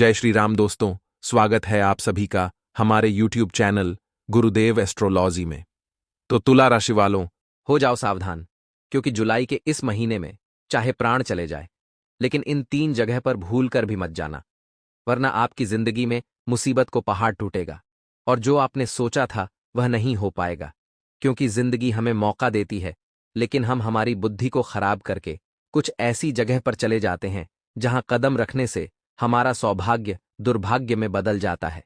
जय श्री राम दोस्तों, स्वागत है आप सभी का हमारे YouTube चैनल गुरुदेव एस्ट्रोलॉजी में। तो तुला राशि वालों, हो जाओ सावधान, क्योंकि जुलाई के इस महीने में चाहे प्राण चले जाए, लेकिन इन 3 जगह पर भूल कर भी मत जाना, वरना आपकी जिंदगी में मुसीबत को पहाड़ टूटेगा और जो आपने सोचा था वह नहीं हो पाएगा। क्योंकि जिंदगी हमें मौका देती है, लेकिन हम हमारी बुद्धि को खराब करके कुछ ऐसी जगह पर चले जाते हैं जहां कदम रखने से हमारा सौभाग्य दुर्भाग्य में बदल जाता है,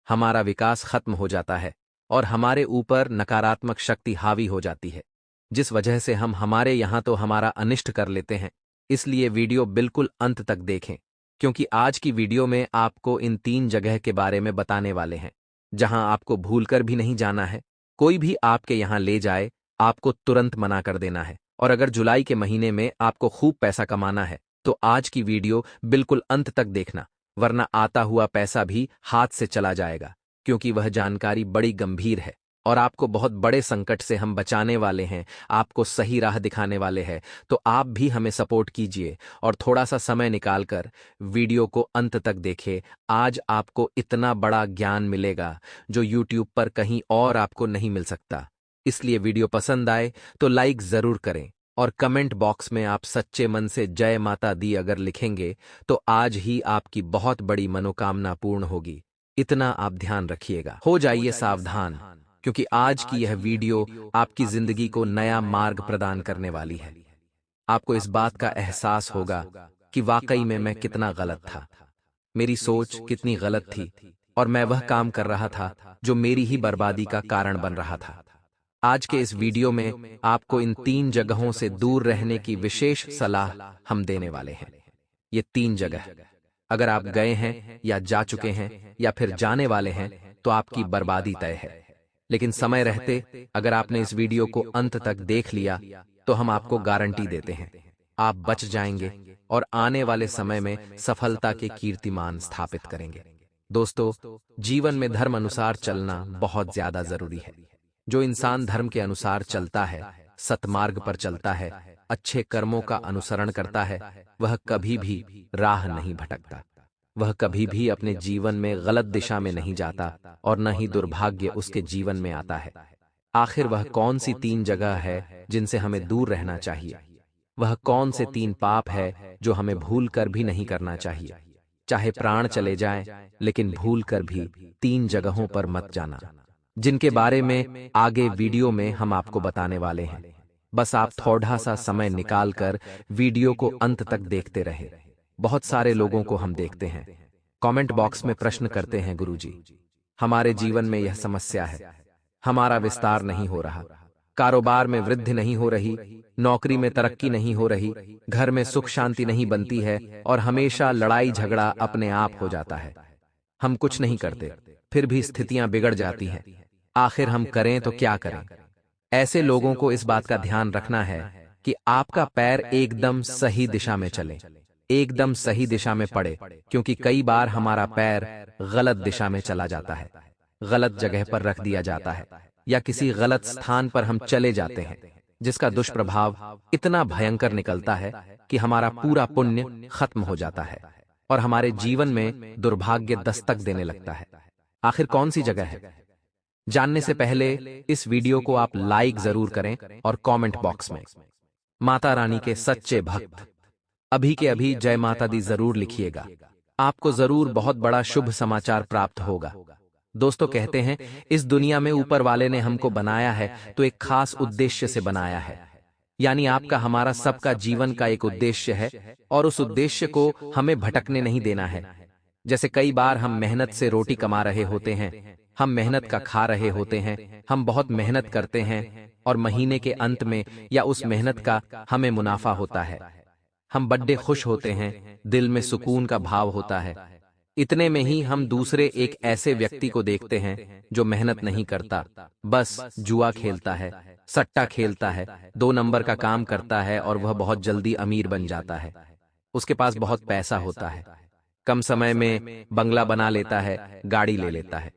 हमारा विकास खत्म हो जाता है और हमारे ऊपर नकारात्मक शक्ति हावी हो जाती है, जिस वजह से हम हमारे यहाँ तो हमारा अनिष्ट कर लेते हैं। इसलिए वीडियो बिल्कुल अंत तक देखें, क्योंकि आज की वीडियो में आपको इन 3 जगह के बारे में बताने वाले हैं जहां आपको भूलकर भी नहीं जाना है। कोई भी आपके यहाँ ले जाए, आपको तुरंत मना कर देना है। और अगर जुलाई के महीने में आपको खूब पैसा कमाना है तो आज की वीडियो बिल्कुल अंत तक देखना, वरना आता हुआ पैसा भी हाथ से चला जाएगा, क्योंकि वह जानकारी बड़ी गंभीर है और आपको बहुत बड़े संकट से हम बचाने वाले हैं, आपको सही राह दिखाने वाले हैं। तो आप भी हमें सपोर्ट कीजिए और थोड़ा सा समय निकालकर वीडियो को अंत तक देखें। आज आपको इतना बड़ा ज्ञान मिलेगा जो YouTube पर कहीं और आपको नहीं मिल सकता। इसलिए वीडियो पसंद आए तो लाइक जरूर करें और कमेंट बॉक्स में आप सच्चे मन से जय माता दी अगर लिखेंगे तो आज ही आपकी बहुत बड़ी मनोकामना पूर्ण होगी। इतना आप ध्यान रखिएगा। हो जाइए सावधान, क्योंकि आज की यह वीडियो आपकी जिंदगी को नया मार्ग प्रदान करने वाली है। आपको इस बात का एहसास होगा कि वाकई में मैं कितना गलत था, मेरी सोच कितनी गलत थी और मैं वह काम कर रहा था जो मेरी ही बर्बादी का कारण बन रहा था। आज के इस वीडियो में आपको इन 3 जगहों से दूर रहने की विशेष सलाह हम देने वाले हैं। ये 3 जगह अगर आप गए हैं या जा चुके हैं या फिर जाने वाले हैं तो आपकी बर्बादी तय है। लेकिन समय रहते अगर आपने इस वीडियो को अंत तक देख लिया तो हम आपको गारंटी देते हैं आप बच जाएंगे और आने वाले समय में सफलता के कीर्तिमान स्थापित करेंगे। दोस्तों, जीवन में धर्म अनुसार चलना बहुत ज्यादा जरूरी है। जो इंसान धर्म के अनुसार चलता है, सतमार्ग पर चलता है, अच्छे कर्मों का अनुसरण करता है, वह कभी भी राह नहीं भटकता, वह कभी भी अपने जीवन में गलत दिशा में नहीं जाता और न ही दुर्भाग्य उसके जीवन में आता है। आखिर वह कौन सी 3 जगह है जिनसे हमें दूर रहना चाहिए? वह कौन से 3 पाप है जो हमें भूल कर भी नहीं करना चाहिए? चाहे प्राण चले जाएं, लेकिन भूल कर भी 3 जगहों पर मत जाना, जिनके बारे में आगे वीडियो में हम आपको बताने वाले हैं। बस आप थोड़ा सा समय निकालकर वीडियो को अंत तक देखते रहे। बहुत सारे लोगों को हम देखते हैं कमेंट बॉक्स में प्रश्न करते हैं, गुरुजी हमारे जीवन में यह समस्या है, हमारा विस्तार नहीं हो रहा, कारोबार में वृद्धि नहीं हो रही, नौकरी में तरक्की नहीं हो रही, घर में सुख शांति नहीं बनती है और हमेशा लड़ाई झगड़ा अपने आप हो जाता है। हम कुछ नहीं करते फिर भी स्थितियां बिगड़ जाती हैं, आखिर हम करें तो क्या करें? ऐसे लोगों को इस बात का ध्यान रखना है कि आपका पैर एकदम सही दिशा में चले, एकदम सही दिशा में पड़े, क्योंकि कई बार हमारा पैर गलत दिशा में चला जाता है, गलत जगह पर रख दिया जाता है या किसी गलत स्थान पर हम चले जाते हैं, जिसका दुष्प्रभाव इतना भयंकर निकलता है कि हमारा पूरा पुण्य खत्म हो जाता है और हमारे जीवन में दुर्भाग्य दस्तक देने लगता है। आखिर कौन सी जगह है? जानने से पहले इस वीडियो को आप लाइक जरूर करें और कमेंट बॉक्स में माता रानी के सच्चे भक्त अभी के अभी जय माता दी जरूर लिखिएगा। आपको जरूर बहुत बड़ा शुभ समाचार प्राप्त होगा। दोस्तों, कहते हैं इस दुनिया में ऊपर वाले ने हमको बनाया है तो एक खास उद्देश्य से बनाया है, यानी आपका हमारा सबका जीवन का एक उद्देश्य है और उस उद्देश्य को हमें भटकने नहीं देना है। जैसे कई बार हम मेहनत से रोटी कमा रहे होते हैं, हम मेहनत का खा रहे होते हैं, हम बहुत मेहनत करते हैं और महीने के अंत में या उस मेहनत का हमें मुनाफा होता है, हम बड़े खुश होते हैं, दिल में सुकून का भाव होता है। इतने में ही हम दूसरे एक ऐसे व्यक्ति को देखते हैं जो मेहनत नहीं करता, बस जुआ खेलता है, सट्टा खेलता है, 2 नंबर का काम करता है और वह बहुत जल्दी अमीर बन जाता है। उसके पास बहुत पैसा होता है, कम समय में बंगला बना लेता है, गाड़ी ले लेता है।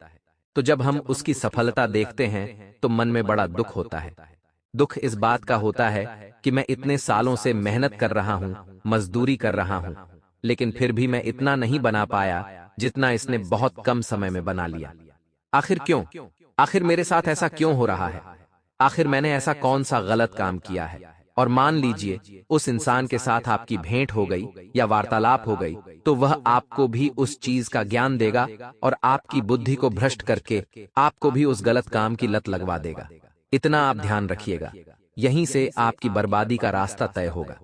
तो जब हम उसकी सफलता देखते हैं तो मन में बड़ा दुख होता है। दुख इस बात का होता है कि मैं इतने सालों से मेहनत कर रहा हूं, मजदूरी कर रहा हूं, लेकिन फिर भी मैं इतना नहीं बना पाया जितना इसने बहुत कम समय में बना लिया। आखिर क्यों? आखिर मेरे साथ ऐसा क्यों हो रहा है? आखिर मैंने ऐसा कौन सा गलत काम किया है? और मान लीजिए उस इंसान के साथ आपकी भेंट हो गई या वार्तालाप हो गई, तो वह आपको भी उस चीज का ज्ञान देगा और आपकी बुद्धि को भ्रष्ट करके आपको भी उस गलत काम की लत लगवा देगा। इतना आप ध्यान रखिएगा, यहीं से आपकी बर्बादी का रास्ता तय होगा।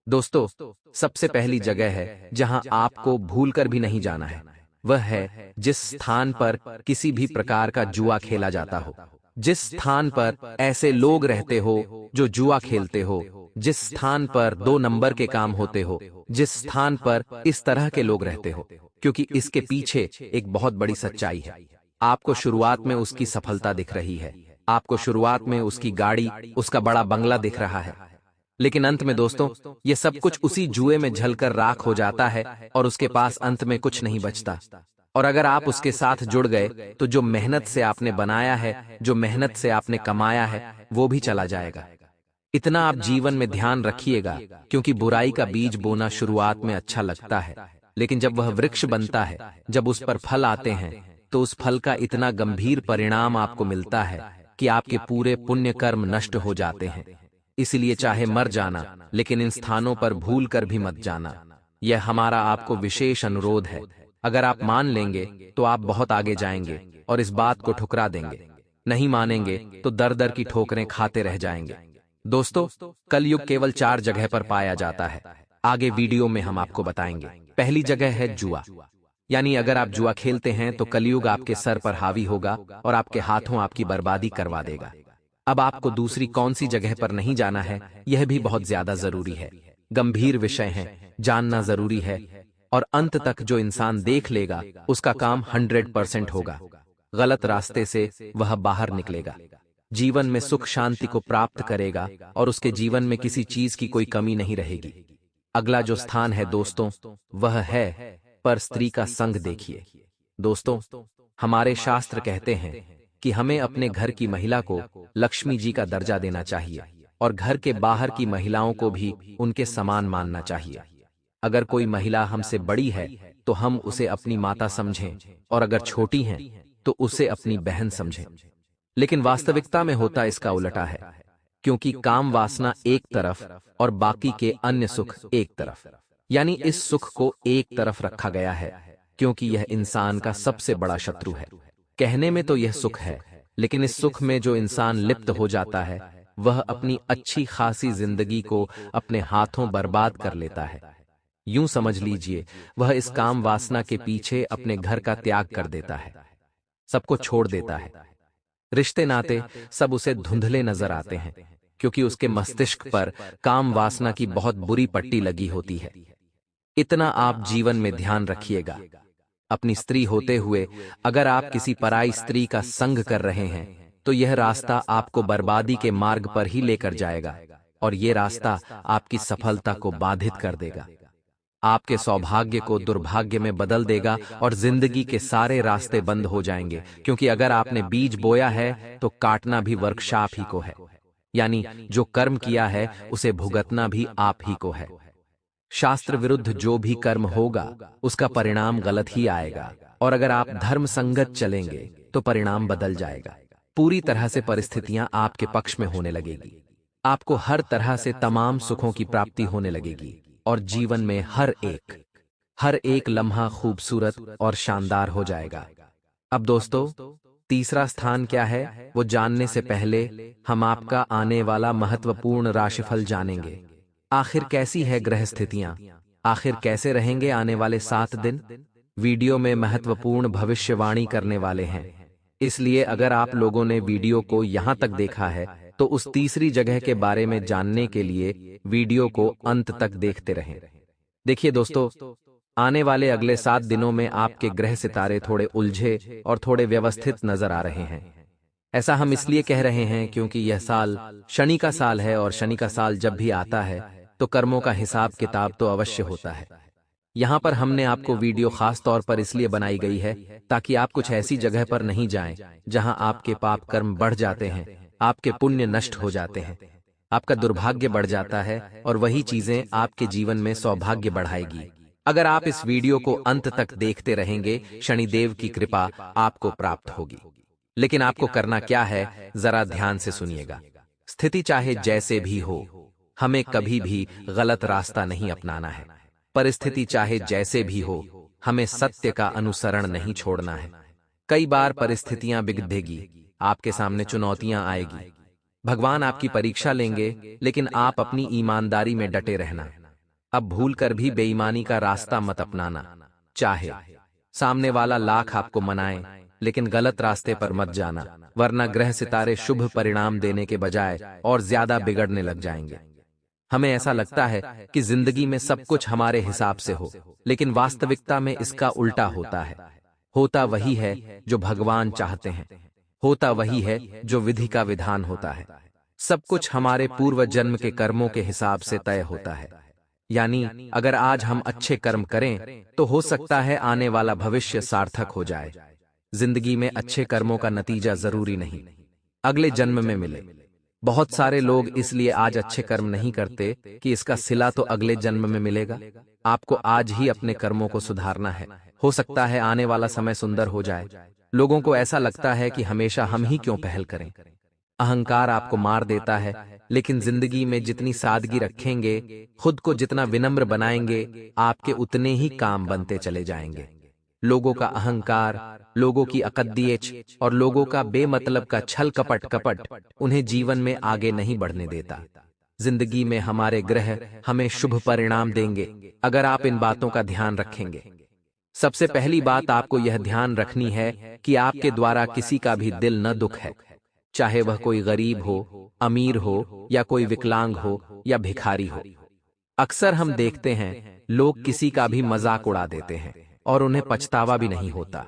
दोस्तों, सबसे पहली जगह है जहां आपको भूलकर भी नहीं जाना है, वह है जिस स्थान पर किसी भी प्रकार का जुआ खेला जाता हो, जिस स्थान पर ऐसे लोग रहते हो जो जुआ खेलते हो, जिस स्थान पर 2 नंबर के काम होते हो, जिस स्थान पर इस तरह के लोग रहते हो, क्योंकि इसके पीछे एक बहुत बड़ी सच्चाई है। आपको शुरुआत में उसकी सफलता दिख रही है, आपको शुरुआत में उसकी गाड़ी, उसका बड़ा बंगला दिख रहा है, लेकिन अंत में दोस्तों ये सब कुछ उसी जुए में झलकर राख हो जाता है और उसके पास अंत में कुछ नहीं बचता। और अगर आप उसके साथ जुड़ गए तो जो मेहनत से आपने बनाया है, जो मेहनत से आपने कमाया है, वो भी चला जाएगा। इतना आप जीवन में ध्यान रखिएगा, क्योंकि बुराई का बीज बोना शुरुआत में अच्छा लगता है, लेकिन जब वह वृक्ष बनता है, जब उस पर फल आते हैं, तो उस फल का इतना गंभीर परिणाम आपको मिलता है कि आपके पूरे पुण्य कर्म नष्ट हो जाते हैं। इसलिए चाहे मर जाना, लेकिन इन स्थानों पर भूल कर भी मत जाना। यह हमारा आपको विशेष अनुरोध है। अगर आप मान लेंगे तो आप बहुत आगे जाएंगे और इस बात को ठुकरा देंगे। नहीं मानेंगे तो दर दर की ठोकरें खाते रह जाएंगे। दोस्तों, कलयुग केवल 4 जगह पर पाया जाता है। आगे वीडियो में हम आपको बताएंगे। पहली जगह है जुआ, यानी अगर आप जुआ खेलते हैं तो कलयुग आपके सर पर हावी होगा और आपके हाथों आपकी बर्बादी करवा देगा। अब आपको दूसरी कौन सी जगह पर नहीं जाना है, यह भी बहुत ज्यादा जरूरी है। गंभीर विषय है, जानना जरूरी है, और अंत तक जो इंसान देख लेगा उसका काम 100% होगा। गलत रास्ते से वह बाहर निकलेगा, जीवन में सुख शांति को प्राप्त करेगा और उसके जीवन में किसी चीज की कोई कमी नहीं रहेगी। अगला जो स्थान है दोस्तों, वह है पर स्त्री का संग। देखिए दोस्तों, हमारे शास्त्र कहते हैं कि हमें अपने घर की महिला को लक्ष्मी जी का दर्जा देना चाहिए और घर के बाहर की महिलाओं को भी उनके समान मानना चाहिए। अगर कोई महिला हमसे बड़ी है तो हम उसे अपनी माता समझें, और अगर छोटी हैं तो उसे अपनी बहन समझें। लेकिन वास्तविकता में होता इसका उल्टा है, क्योंकि काम वासना एक तरफ और बाकी के अन्य सुख एक तरफ, यानी इस सुख को एक तरफ रखा गया है, क्योंकि यह इंसान का सबसे बड़ा शत्रु है। कहने में तो यह सुख है, लेकिन इस सुख में जो इंसान लिप्त हो जाता है, वह अपनी अच्छी खासी जिंदगी को अपने हाथों बर्बाद कर लेता है। यूं समझ लीजिए, वह इस काम वासना के पीछे अपने घर का त्याग कर देता है, सबको छोड़ देता है। रिश्ते नाते सब उसे धुंधले नजर आते हैं, क्योंकि उसके मस्तिष्क पर काम वासना की बहुत बुरी पट्टी लगी होती है। इतना आप जीवन में ध्यान रखिएगा। अपनी स्त्री होते हुए अगर आप किसी पराई स्त्री का संग कर रहे हैं तो यह रास्ता आपको बर्बादी के मार्ग पर ही लेकर जाएगा, और यह रास्ता आपकी सफलता को बाधित कर देगा, आपके सौभाग्य को दुर्भाग्य में बदल देगा और जिंदगी के सारे रास्ते बंद हो जाएंगे। क्योंकि अगर आपने बीज बोया है तो काटना भी वर्कशॉप ही को है, यानी जो कर्म किया है उसे भुगतना भी आप ही को है। शास्त्र विरुद्ध जो भी कर्म होगा उसका परिणाम गलत ही आएगा, और अगर आप धर्म संगत चलेंगे तो परिणाम बदल जाएगा। पूरी तरह से परिस्थितियां आपके पक्ष में होने लगेगी, आपको हर तरह से तमाम सुखों की प्राप्ति होने लगेगी, और जीवन में हर एक लम्हा खूबसूरत और शानदार हो जाएगा। अब दोस्तों, तीसरा स्थान क्या है वो जानने से पहले हम आपका आने वाला महत्वपूर्ण राशिफल जानेंगे। आखिर कैसी है ग्रह स्थितियां, आखिर कैसे रहेंगे आने वाले 7 दिन। वीडियो में महत्वपूर्ण भविष्यवाणी करने वाले हैं, इसलिए अगर आप लोगों ने वीडियो को यहां तक देखा है तो उस तीसरी जगह के बारे में जानने के लिए वीडियो को अंत तक देखते रहें। देखिए दोस्तों, आने वाले अगले 7 दिनों में आपके ग्रह सितारे थोड़े उलझे और थोड़े व्यवस्थित नजर आ रहे हैं। ऐसा हम इसलिए कह रहे हैं क्योंकि यह साल शनि का साल है, और शनि का साल जब भी आता है तो कर्मों का हिसाब किताब तो अवश्य होता है। यहाँ पर हमने आपको वीडियो खास तौर पर इसलिए बनाई गई है ताकि आप कुछ ऐसी जगह पर नहीं जाएं जहां आपके पाप कर्म बढ़ जाते हैं, आपके पुण्य नष्ट हो जाते हैं, आपका दुर्भाग्य बढ़ जाता है, और वही चीजें आपके जीवन में सौभाग्य बढ़ाएगी। अगर आप इस वीडियो को अंत तक देखते रहेंगे, शनिदेव की कृपा आपको प्राप्त होगी। लेकिन आपको करना क्या है, जरा ध्यान से सुनिएगा। स्थिति चाहे जैसे भी हो, हमें कभी भी गलत रास्ता नहीं अपनाना है। परिस्थिति चाहे जैसे भी हो, हमें सत्य का अनुसरण नहीं छोड़ना है। कई बार परिस्थितियां बिगड़ेगी, आपके सामने चुनौतियां आएगी, भगवान आपकी परीक्षा लेंगे, लेकिन आप अपनी ईमानदारी में डटे रहना। अब भूल कर भी बेईमानी का रास्ता मत अपनाना। चाहे सामने वाला लाख आपको मनाए, लेकिन गलत रास्ते पर मत जाना, वरना ग्रह सितारे शुभ परिणाम देने के बजाय और ज्यादा बिगड़ने लग जाएंगे। हमें ऐसा लगता है कि जिंदगी में सब कुछ हमारे हिसाब से हो, लेकिन वास्तविकता में इसका उल्टा होता है। होता वही है जो भगवान चाहते हैं, होता वही है जो विधि का विधान होता है। सब कुछ हमारे पूर्व जन्म के कर्मों के हिसाब से तय होता है। यानी अगर आज हम अच्छे कर्म करें तो हो सकता है आने वाला भविष्य सार्थक हो जाए। जिंदगी में अच्छे कर्मों का नतीजा जरूरी नहीं अगले जन्म में मिले। बहुत सारे लोग इसलिए आज अच्छे कर्म नहीं करते कि इसका सिला तो अगले जन्म में मिलेगा। आपको आज ही अपने कर्मों को सुधारना है, हो सकता है आने वाला समय सुंदर हो जाए। लोगों को ऐसा लगता है कि हमेशा हम ही क्यों पहल करें। अहंकार आपको मार देता है, लेकिन जिंदगी में जितनी सादगी रखेंगे, खुद को जितना विनम्र बनाएंगे, आपके उतने ही काम बनते चले जाएंगे। लोगों का अहंकार, लोगों की अकद्दियत और लोगों का बेमतलब का छल कपट उन्हें जीवन में आगे नहीं बढ़ने देता। जिंदगी में हमारे ग्रह हमें शुभ परिणाम देंगे अगर आप इन बातों का ध्यान रखेंगे। सबसे पहली बात आपको यह ध्यान रखनी है कि आपके द्वारा किसी का भी दिल न दुख है, चाहे वह कोई गरीब हो, अमीर हो, या कोई विकलांग हो या भिखारी हो। अक्सर हम देखते हैं लोग किसी का भी मजाक उड़ा देते हैं और उन्हें पछतावा भी नहीं होता,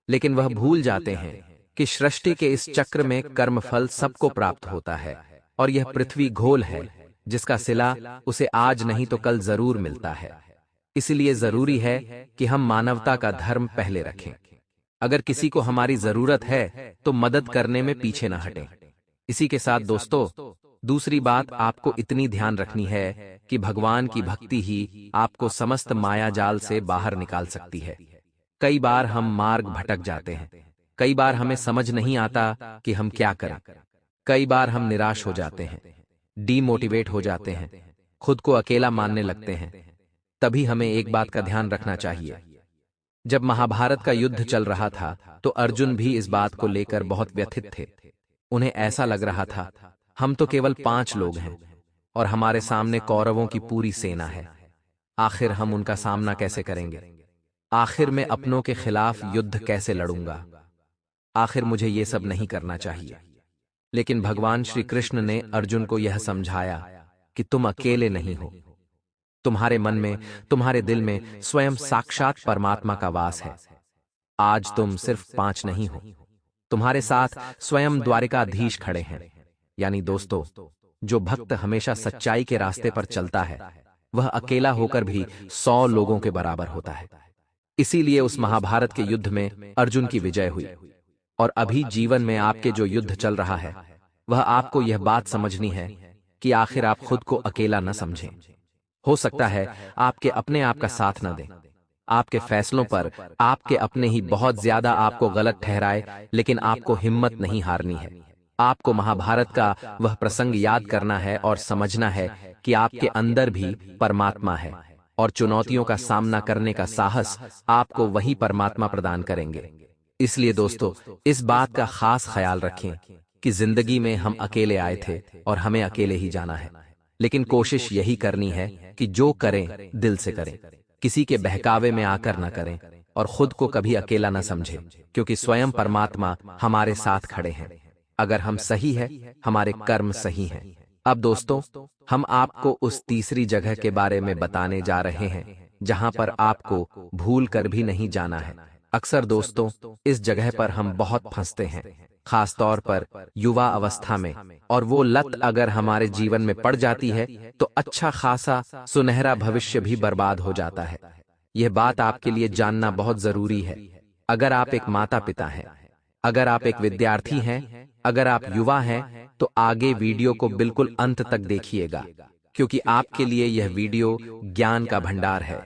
लेकिन वह भूल जाते हैं कि सृष्टि के इस चक्र में कर्मफल सबको प्राप्त होता है और यह पृथ्वी घोल है जिसका सिला उसे आज नहीं तो कल जरूर मिलता है। इसलिए जरूरी है कि हम मानवता का धर्म पहले रखें। अगर किसी को हमारी जरूरत है तो मदद करने में पीछे न हटें। इसी के साथ दोस्तों, दूसरी बात आपको इतनी ध्यान रखनी है कि भगवान की भक्ति ही आपको समस्त माया जाल से बाहर निकाल सकती है। कई बार हम मार्ग भटक जाते हैं, कई बार हमें समझ नहीं आता कि हम क्या करें, कई बार हम निराश हो जाते हैं, डीमोटिवेट हो जाते हैं, खुद को अकेला मानने लगते हैं। तभी हमें एक बात का ध्यान रखना चाहिए। जब महाभारत का युद्ध चल रहा था तो अर्जुन भी इस बात को लेकर बहुत व्यथित थे। उन्हें ऐसा लग रहा था हम तो केवल 5 लोग हैं और हमारे सामने कौरवों की पूरी सेना है। आखिर हम उनका सामना कैसे करेंगे? आखिर मैं अपनों के खिलाफ युद्ध कैसे लड़ूंगा? आखिर मुझे ये सब नहीं करना चाहिए। लेकिन भगवान श्री कृष्ण ने अर्जुन को यह समझाया कि तुम अकेले नहीं हो। तुम्हारे मन में, तुम्हारे दिल में स्वयं साक्षात परमात्मा का वास है। आज तुम सिर्फ 5 नहीं हो, तुम्हारे साथ स्वयं द्वारिकाधीश खड़े हैं। यानी दोस्तों, जो भक्त हमेशा सच्चाई के रास्ते पर चलता है वह अकेला होकर भी 100 लोगों के बराबर होता है। इसीलिए उस महाभारत के युद्ध में अर्जुन की विजय हुई। और अभी जीवन में आपके जो युद्ध चल रहा है वह आपको यह बात समझनी है कि आखिर आप खुद को अकेला न समझें। हो सकता है आपके अपने आप का साथ न दें, आपके फैसलों पर आपके अपने ही बहुत ज्यादा आपको गलत ठहराए, लेकिन आपको हिम्मत नहीं हारनी है। आपको महाभारत का वह प्रसंग याद करना है और समझना है कि आपके अंदर भी परमात्मा है और चुनौतियों का सामना करने का साहस आपको वही परमात्मा प्रदान करेंगे। इसलिए दोस्तों, इस बात का खास ख्याल रखें कि जिंदगी में हम अकेले आए थे और हमें अकेले ही जाना है। लेकिन कोशिश यही करनी है कि जो करें दिल से करें, किसी के बहकावे में आकर न करें और खुद को कभी अकेला न समझें, क्योंकि स्वयं परमात्मा हमारे साथ खड़े हैं। अगर हम सही है, हमारे कर्म सही हैं। अब दोस्तों, हम आपको उस तीसरी जगह के बारे में बताने जा रहे हैं जहां पर आपको भूल कर भी नहीं जाना है। अक्सर दोस्तों, इस जगह पर हम बहुत फंसते हैं, खास तौर पर युवा अवस्था में, और वो लत अगर हमारे जीवन में पड़ जाती है तो अच्छा खासा सुनहरा भविष्य भी बर्बाद हो जाता है। यह बात आपके लिए जानना बहुत जरूरी है। अगर आप एक माता पिता हैं, अगर आप एक विद्यार्थी हैं, अगर आप युवा हैं, तो आगे वीडियो को बिल्कुल अंत तक देखिएगा, क्योंकि आपके लिए यह वीडियो ज्ञान का भंडार है।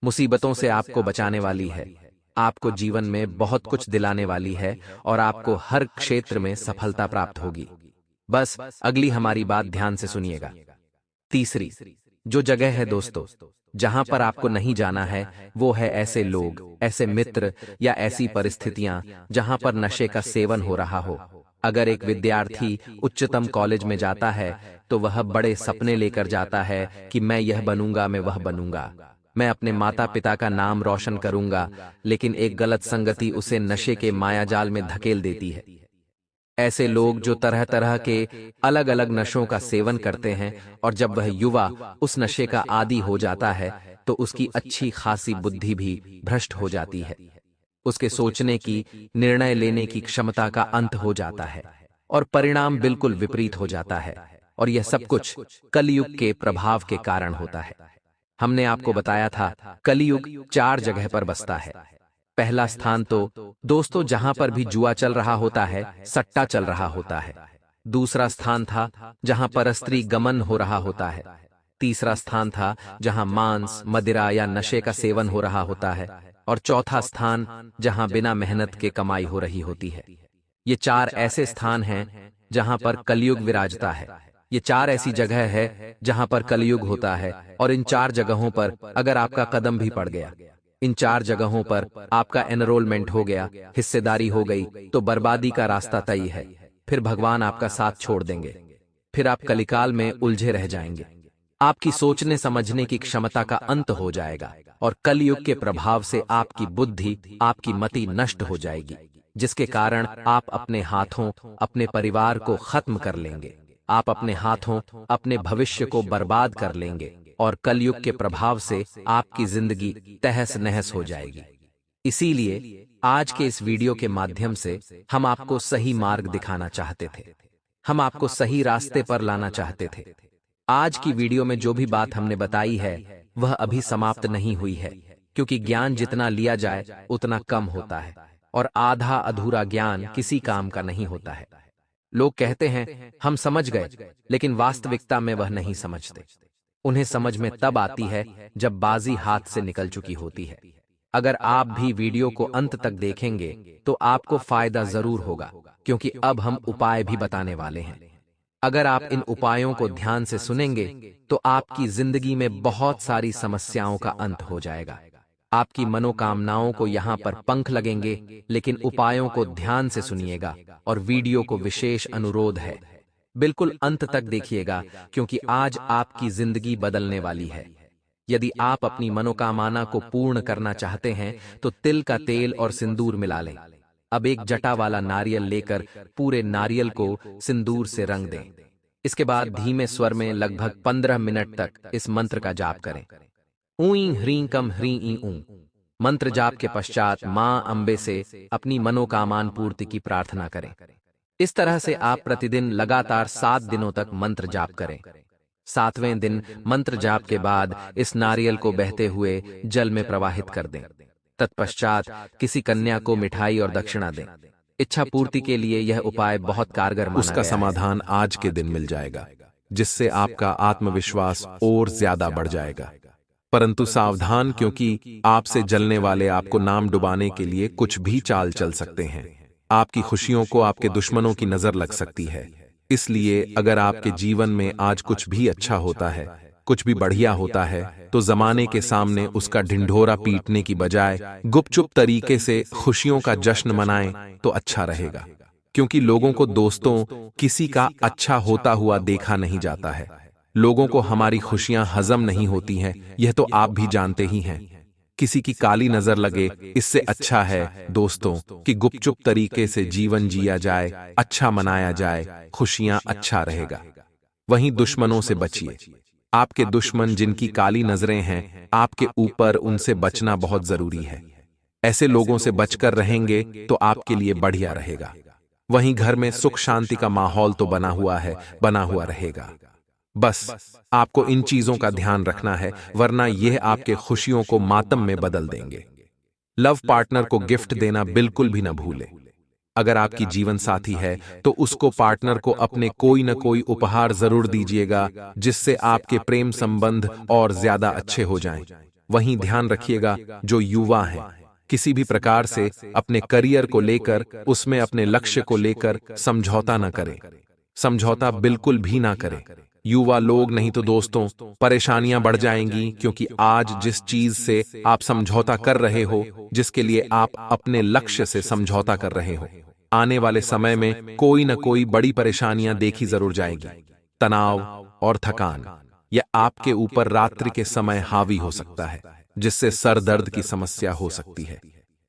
मुसीबतों से आपको बचाने वाली है, आपको जीवन में बहुत कुछ दिलाने वाली है और आपको हर क्षेत्र में सफलता प्राप्त होगी। बस अगली हमारी बात ध्यान से सुनिएगा। तीसरी जो जगह है दोस्तों, जहां पर आपको नहीं जाना है, वो है ऐसे लोग, ऐसे मित्र या ऐसी परिस्थितियां जहां पर नशे का सेवन हो रहा हो। अगर एक विद्यार्थी उच्चतम कॉलेज में जाता है तो वह बड़े सपने लेकर जाता है कि मैं यह बनूंगा, मैं वह बनूंगा, मैं अपने माता पिता का नाम रोशन करूंगा, लेकिन एक गलत संगति उसे नशे के मायाजाल में धकेल देती है। ऐसे लोग जो तरह तरह के अलग अलग नशों का सेवन करते हैं और जब वह युवा उस नशे का आदी हो जाता है तो उसकी अच्छी खासी बुद्धि भी भ्रष्ट हो जाती है। उसके सोचने की, निर्णय लेने की क्षमता का अंत हो जाता है और परिणाम बिल्कुल विपरीत हो जाता है। और यह सब कुछ कलयुग के प्रभाव के कारण होता है। हमने आपको बताया था कलयुग 4 जगह पर बसता है। पहला स्थान तो दोस्तों जहां पर भी जुआ चल रहा होता है, सट्टा चल रहा होता है। दूसरा स्थान था जहां परस्त्री गमन हो रहा होता है। तीसरा स्थान था जहां मांस, मदिरा या नशे का सेवन हो रहा होता है। और चौथा स्थान जहां बिना मेहनत के कमाई हो रही होती है। ये 4 ऐसे स्थान हैं जहां पर कलयुग विराजता है। ये 4 ऐसी जगह है जहां पर कलयुग होता है और इन 4 जगहों पर अगर आपका कदम भी पड़ गया, इन 4 जगहों पर आपका एनरोलमेंट हो गया, हिस्सेदारी हो गई, तो बर्बादी का रास्ता तय है। फिर भगवान आपका साथ छोड़ देंगे, फिर आप कलिकाल में उलझे रह जाएंगे। आपकी सोचने समझने की क्षमता का अंत हो जाएगा और कलयुग के प्रभाव से आपकी बुद्धि, आपकी मति नष्ट हो जाएगी, जिसके कारण आप अपने हाथों अपने परिवार को खत्म कर लेंगे, आप अपने हाथों अपने भविष्य को बर्बाद कर लेंगे और कलयुग के प्रभाव से आपकी जिंदगी तहस नहस हो जाएगी। इसीलिए आज के इस वीडियो के माध्यम से हम आपको सही मार्ग दिखाना चाहते थे, हम आपको सही रास्ते पर लाना चाहते थे। आज की वीडियो में जो भी बात हमने बताई है वह अभी समाप्त नहीं हुई है, क्योंकि ज्ञान जितना लिया जाए उतना कम होता है और आधा अधूरा ज्ञान किसी काम का नहीं होता है। लोग कहते हैं हम समझ गए, लेकिन वास्तविकता में वह नहीं समझते। उन्हें समझ में तब आती है जब बाजी हाथ से निकल चुकी होती है। अगर आप भी वीडियो को अंत तक देखेंगे तो आपको फायदा जरूर होगा, क्योंकि अब हम उपाय भी बताने वाले हैं। अगर आप इन उपायों को ध्यान से सुनेंगे तो आपकी जिंदगी में बहुत सारी समस्याओं का अंत हो जाएगा। आपकी मनोकामनाओं को यहाँ पर पंख लगेंगे, लेकिन उपायों को ध्यान से सुनिएगा और वीडियो को विशेष अनुरोध है, बिल्कुल अंत तक देखिएगा, क्योंकि आज आपकी जिंदगी बदलने वाली है। यदि आप अपनी मनोकामना को पूर्ण करना चाहते हैं तो तिल का तेल और सिंदूर मिला लें। अब एक जटा वाला नारियल लेकर पूरे नारियल को सिंदूर से रंग दें। इसके बाद धीमे स्वर में लगभग 15 मिनट तक इस मंत्र का जाप करें। ऊई ह्रीं कम ह्रीं ई ऊ। मंत्र जाप के पश्चात मां अंबे से अपनी मनोकामना पूर्ति की प्रार्थना करें। इस तरह से आप प्रतिदिन लगातार 7 दिनों तक मंत्र जाप करें। 7वें दिन मंत्र जाप के बाद इस नारियल को बहते हुए जल में प्रवाहित कर दें। तत्पश्चात किसी कन्या को मिठाई और दक्षिणा दें। इच्छा पूर्ति के लिए यह उपाय बहुत कारगर माना उसका गया है। समाधान आज के दिन मिल जाएगा, जिससे आपका आत्मविश्वास और ज्यादा बढ़ जाएगा। परंतु सावधान, क्योंकि आपसे जलने वाले आपको नाम डुबाने के लिए कुछ भी चाल चल सकते हैं। आपकी खुशियों को आपके दुश्मनों की नजर लग सकती है। इसलिए अगर आपके जीवन में आज कुछ भी अच्छा होता है, कुछ भी बढ़िया होता है, तो जमाने के सामने उसका ढिंढोरा पीटने की बजाय गुपचुप तरीके से खुशियों का जश्न मनाएं तो अच्छा रहेगा। क्योंकि लोगों को दोस्तों किसी का अच्छा होता हुआ देखा नहीं जाता है। लोगों को हमारी खुशियां हजम नहीं होती हैं, यह तो आप भी जानते ही हैं। किसी की काली नजर लगे, इससे अच्छा है दोस्तों कि गुपचुप तरीके से जीवन जिया जाए, अच्छा मनाया जाए, खुशियां अच्छा रहेगा। वहीं दुश्मनों से बचिए। आपके दुश्मन जिनकी काली नजरें हैं, आपके ऊपर उनसे बचना बहुत जरूरी है। ऐसे लोगों से बचकर रहेंगे तो आपके लिए बढ़िया रहेगा। वहीं घर में सुख शांति का माहौल तो बना हुआ है, बना हुआ रहेगा। बस आपको इन चीजों का ध्यान रखना है, वरना यह आपके खुशियों को मातम में बदल देंगे। लव पार्टनर को गिफ्ट देना बिल्कुल भी न भूलें। अगर आपकी जीवन साथी है तो उसको पार्टनर को अपने कोई न कोई उपहार जरूर दीजिएगा, जिससे आपके प्रेम संबंध और ज्यादा अच्छे हो जाएं। वहीं ध्यान रखिएगा, जो युवा हैं, किसी भी प्रकार से अपने करियर को लेकर, उसमें अपने लक्ष्य को लेकर समझौता न करें। समझौता बिल्कुल भी ना करें युवा लोग, नहीं तो दोस्तों परेशानियां बढ़ जाएंगी, क्योंकि आज जिस चीज से आप समझौता कर रहे हो, जिसके लिए आप अपने लक्ष्य से समझौता कर रहे हो, आने वाले समय में कोई न कोई बड़ी परेशानियां देखी जरूर जाएगी। तनाव और थकान यह आपके ऊपर रात्रि के समय हावी हो सकता है, जिससे सर दर्द की समस्या हो सकती है।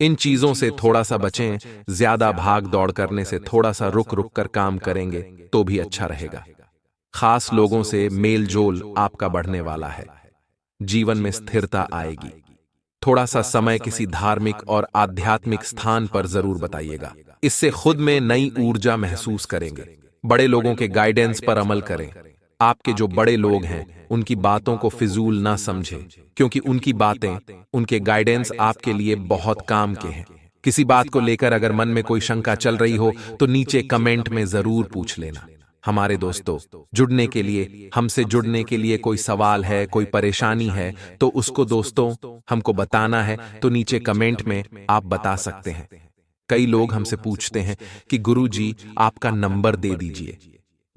इन चीजों से थोड़ा सा बचें। ज्यादा भाग दौड़ करने से थोड़ा सा रुक रुक कर काम करेंगे तो भी अच्छा रहेगा। खास लोगों से मेल जोल आपका बढ़ने वाला है। जीवन में स्थिरता आएगी। थोड़ा सा समय किसी धार्मिक और आध्यात्मिक स्थान पर जरूर बताइएगा, इससे खुद में नई ऊर्जा महसूस करेंगे। बड़े लोगों के गाइडेंस पर अमल करें। आपके जो बड़े लोग हैं उनकी बातों को फिजूल ना समझें, क्योंकि उनकी बातें, उनके गाइडेंस आपके लिए बहुत काम के हैं। किसी बात को लेकर अगर मन में कोई शंका चल रही हो तो नीचे कमेंट में जरूर पूछ लेना। हमारे दोस्तों, जुड़ने के लिए, हमसे जुड़ने के लिए कोई सवाल है, कोई परेशानी है, तो उसको दोस्तों हमको बताना है तो नीचे कमेंट में आप बता सकते हैं। कई लोग हमसे पूछते हैं कि गुरुजी आपका नंबर दे दीजिए।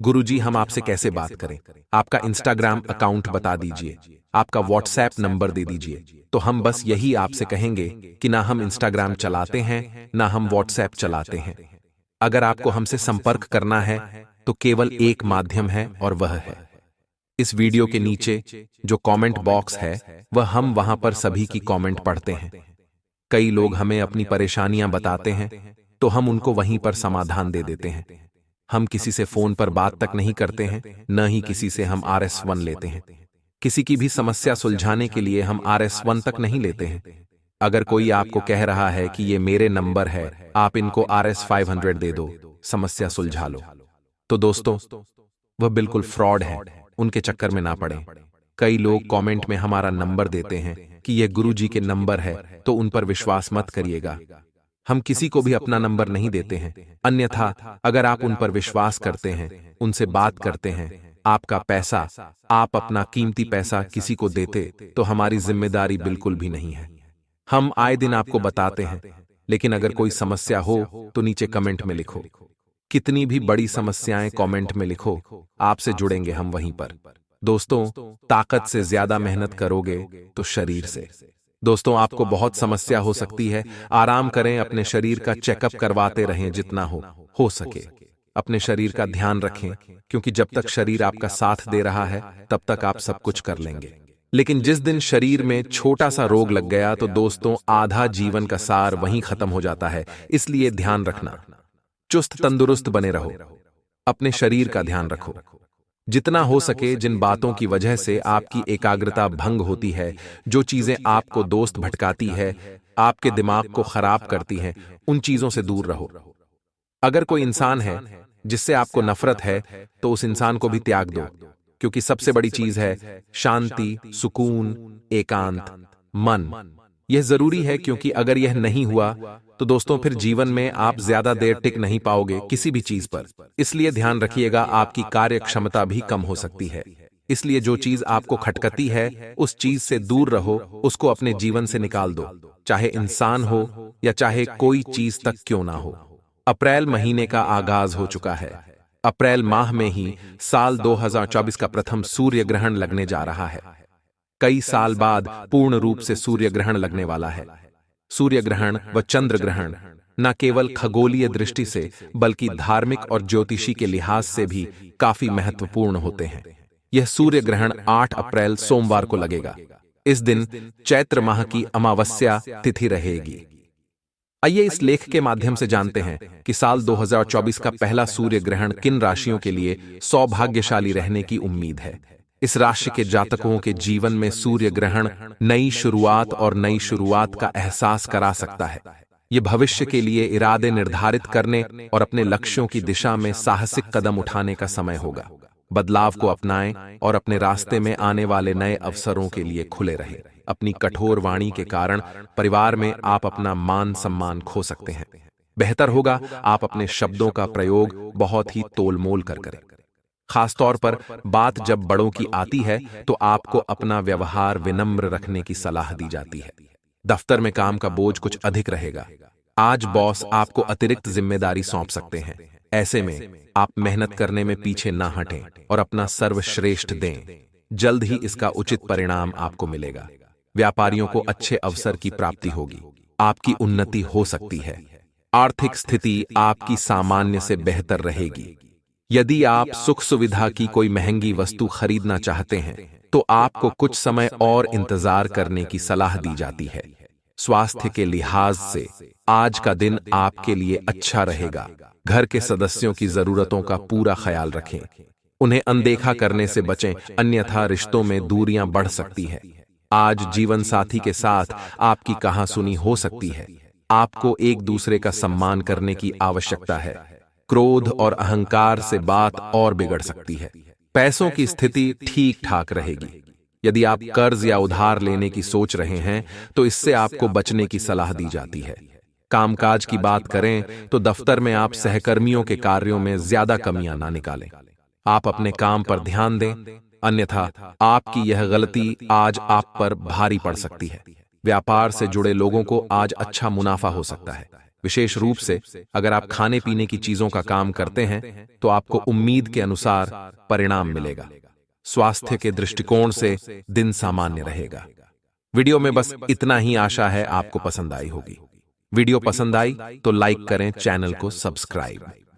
गुरुजी हम आपसे कैसे बात करें? आपका इंस्टाग्राम अकाउंट बता दीजिए, आपका व्हाट्सएप नंबर दे दीजिए। तो हम बस यही आपसे कहेंगे कि ना हम इंस्टाग्राम चलाते हैं, ना हम व्हाट्सएप चलाते हैं। अगर आपको हमसे संपर्क करना है तो केवल एक माध्यम है, और वह है इस वीडियो के नीचे जो कमेंट बॉक्स है, वह हम वहां पर सभी की कमेंट पढ़ते हैं। कई लोग हमें अपनी परेशानियां बताते हैं तो हम उनको वहीं पर समाधान दे देते हैं। हम किसी से फोन पर बात तक नहीं करते हैं, न ही किसी से हम RS1 लेते हैं। किसी की भी समस्या सुलझाने के लिए हम RS1 तक नहीं लेते हैं। अगर कोई आपको कह रहा है कि ये मेरे नंबर है, आप इनको RS500 दे दो, समस्या सुलझा लो, तो दोस्तों वह बिल्कुल फ्रॉड है। उनके चक्कर में ना पड़ें। कई लोग कमेंट में हमारा नंबर देते हैं कि यह गुरुजी के नंबर है, तो उन पर विश्वास मत करिएगा। हम किसी को भी अपना नंबर नहीं देते हैं। अन्यथा अगर आप उन पर विश्वास करते हैं, उनसे बात करते हैं, आपका पैसा, आप अपना कीमती पैसा किसी को देते तो हमारी जिम्मेदारी बिल्कुल भी नहीं है। हम आए दिन आपको बताते हैं, लेकिन अगर कोई समस्या हो तो नीचे कमेंट में लिखो। कितनी भी बड़ी समस्याएं कमेंट में लिखो, आपसे जुड़ेंगे हम वहीं पर। दोस्तों, ताकत से ज्यादा मेहनत करोगे तो शरीर से। दोस्तों, आपको बहुत समस्या हो सकती है, आराम करें, अपने शरीर का चेकअप करवाते रहें जितना हो सके। अपने शरीर का ध्यान रखें, क्योंकि जब तक शरीर आपका साथ दे रहा है तब तक आप सब कुछ कर लेंगे। लेकिन जिस दिन शरीर में छोटा सा रोग लग गया तो दोस्तों आधा जीवन का सार वहीं खत्म हो जाता है। इसलिए ध्यान रखना, चुस्त तंदुरुस्त बने रहो, अपने शरीर का ध्यान रखो। जितना हो सके जिन बातों की वजह से आपकी एकाग्रता भंग होती है, जो चीजें आपको दोस्त भटकाती है, आपके दिमाग को खराब करती हैं, उन चीजों से दूर रहो। अगर कोई इंसान है जिससे आपको नफरत है तो उस इंसान को भी त्याग दो, क्योंकि सबसे बड़ी चीज है शांति, सुकून, एकांत, मन। यह जरूरी है, क्योंकि अगर यह नहीं हुआ तो दोस्तों फिर जीवन में आप ज्यादा देर टिक नहीं पाओगे किसी भी चीज पर। इसलिए ध्यान रखिएगा, आपकी कार्य क्षमता भी कम हो सकती है। इसलिए जो चीज आपको खटकती है उस चीज से दूर रहो, उसको अपने जीवन से निकाल दो, चाहे इंसान हो या चाहे कोई चीज तक क्यों ना हो। अप्रैल महीने का आगाज हो चुका है। अप्रैल माह में ही साल 2024 का प्रथम सूर्य ग्रहण लगने जा रहा है। कई साल बाद पूर्ण रूप से सूर्य ग्रहण लगने वाला है। सूर्य ग्रहण व चंद्र ग्रहण न केवल खगोलीय दृष्टि से बल्कि धार्मिक और ज्योतिषी के लिहाज से भी काफी महत्वपूर्ण होते हैं। यह सूर्य ग्रहण 8 अप्रैल सोमवार को लगेगा। इस दिन चैत्र माह की अमावस्या तिथि रहेगी। आइए इस लेख के माध्यम से जानते हैं कि साल 2024 का पहला सूर्य ग्रहण किन राशियों के लिए सौभाग्यशाली रहने की उम्मीद है। इस राशि के जातकों के जीवन में सूर्य ग्रहण नई शुरुआत और नई शुरुआत का एहसास करा सकता है। यह भविष्य के लिए इरादे निर्धारित करने और अपने लक्ष्यों की दिशा में साहसिक कदम उठाने का समय होगा। बदलाव को अपनाएं और अपने रास्ते में आने वाले नए अवसरों के लिए खुले रहें। अपनी कठोर वाणी के कारण परिवार में आप अपना मान सम्मान खो सकते हैं। बेहतर होगा आप अपने शब्दों का प्रयोग बहुत ही तोलमोल कर करें। खासतौर पर बात जब बड़ों की आती है तो आपको अपना व्यवहार विनम्र रखने की सलाह दी जाती है। दफ्तर में काम का बोझ कुछ अधिक रहेगा। आज बॉस आपको अतिरिक्त जिम्मेदारी सौंप सकते हैं। ऐसे में आप मेहनत करने में पीछे ना हटें और अपना सर्वश्रेष्ठ दें। जल्द ही इसका उचित परिणाम आपको मिलेगा। व्यापारियों को अच्छे अवसर की प्राप्ति होगी। आपकी उन्नति हो सकती है। आर्थिक स्थिति आपकी सामान्य से बेहतर रहेगी। यदि आप सुख सुविधा की कोई महंगी वस्तु खरीदना चाहते हैं तो आपको कुछ समय और इंतजार करने की सलाह दी जाती है। स्वास्थ्य के लिहाज से आज का दिन आपके लिए अच्छा रहेगा। घर के सदस्यों की जरूरतों का पूरा ख्याल रखें। उन्हें अनदेखा करने से बचें, अन्यथा रिश्तों में दूरियां बढ़ सकती हैं। आज जीवन साथी के साथ आपकी कहासुनी हो सकती है। आपको एक दूसरे का सम्मान करने की आवश्यकता है। क्रोध और अहंकार से बात और बिगड़ सकती है। पैसों की स्थिति ठीक ठाक रहेगी। यदि आप कर्ज या उधार लेने की सोच रहे हैं तो इससे आपको बचने की सलाह दी जाती है। कामकाज की बात करें तो दफ्तर में आप सहकर्मियों के कार्यों में ज्यादा कमियां ना निकालें। आप अपने काम पर ध्यान दें, अन्यथा आपकी यह गलती आज आप पर भारी पड़ सकती है। व्यापार से जुड़े लोगों को आज अच्छा मुनाफा हो सकता है। विशेष रूप से अगर आप खाने पीने की चीजों का काम करते हैं तो आपको उम्मीद के अनुसार परिणाम मिलेगा। स्वास्थ्य के दृष्टिकोण से दिन सामान्य रहेगा। वीडियो में बस इतना ही आशा है आपको पसंद आई होगी। वीडियो पसंद आई तो लाइक करें, चैनल को सब्सक्राइब।